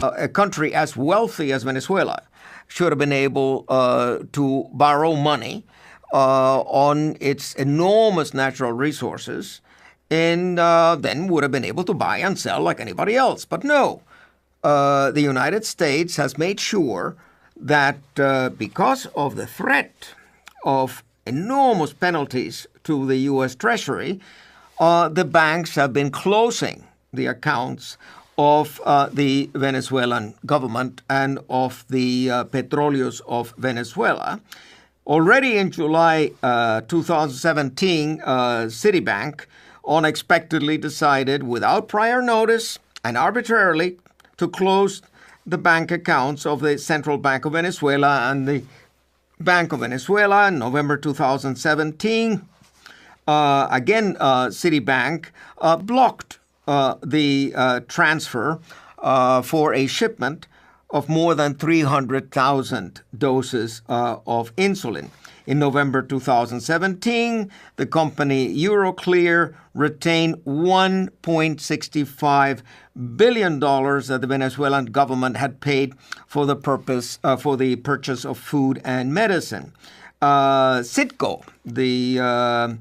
a country as wealthy as Venezuela should have been able to borrow money on its enormous natural resources and then would have been able to buy and sell like anybody else. But no, the United States has made sure that because of the threat of enormous penalties to the U.S. Treasury, the banks have been closing the accounts of the Venezuelan government and of the Petróleos of Venezuela. Already in July 2017, Citibank unexpectedly decided, without prior notice and arbitrarily, to close the bank accounts of the Central Bank of Venezuela and the Bank of Venezuela in November 2017. Citibank blocked the transfer for a shipment of more than 300,000 doses of insulin. In November 2017, the company Euroclear retained $1.65 billion that the Venezuelan government had paid for the purchase of food and medicine. Citgo, the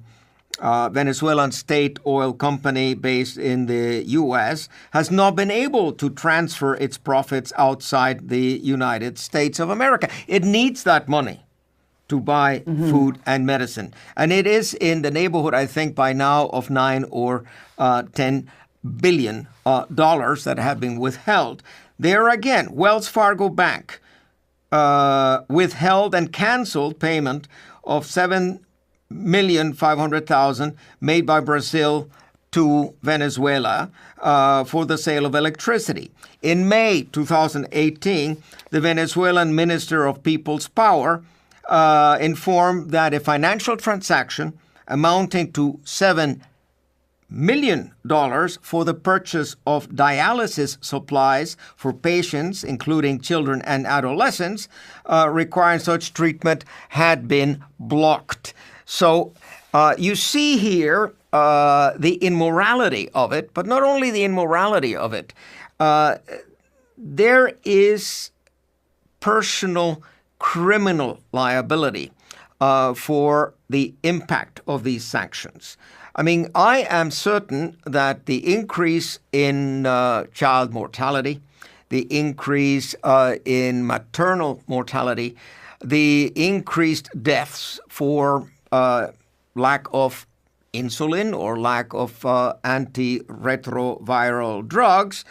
Venezuelan state oil company based in the U.S., has not been able to transfer its profits outside the United States of America. It needs that money to buy food and medicine. And it is in the neighborhood, I think, by now of $9 or $10 billion that have been withheld. There again, Wells Fargo Bank withheld and canceled payment of $7,500,000 made by Brazil to Venezuela for the sale of electricity. In May 2018, the Venezuelan Minister of People's Power informed that a financial transaction amounting to $7 million for the purchase of dialysis supplies for patients, including children and adolescents, requiring such treatment had been blocked. So you see here the immorality of it, but not only the immorality of it, there is personal criminal liability for the impact of these sanctions. I mean, I am certain that the increase in child mortality, the increase in maternal mortality, the increased deaths for lack of insulin or lack of antiretroviral drugs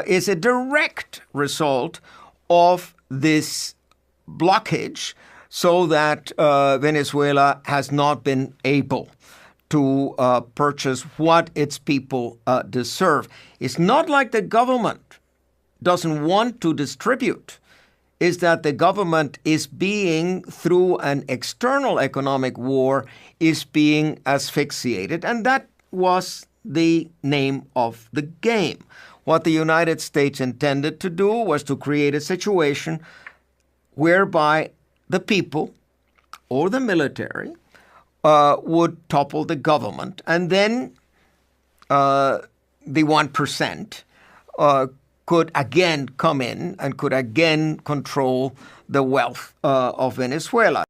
is a direct result of this blockage, so that Venezuela has not been able to purchase what its people deserve. It's not like the government doesn't want to distribute. It's that the government is being, through an external economic war, is being asphyxiated. And that was the name of the game. What the United States intended to do was to create a situation whereby the people or the military would topple the government, and then the 1% could again come in and could again control the wealth of Venezuela.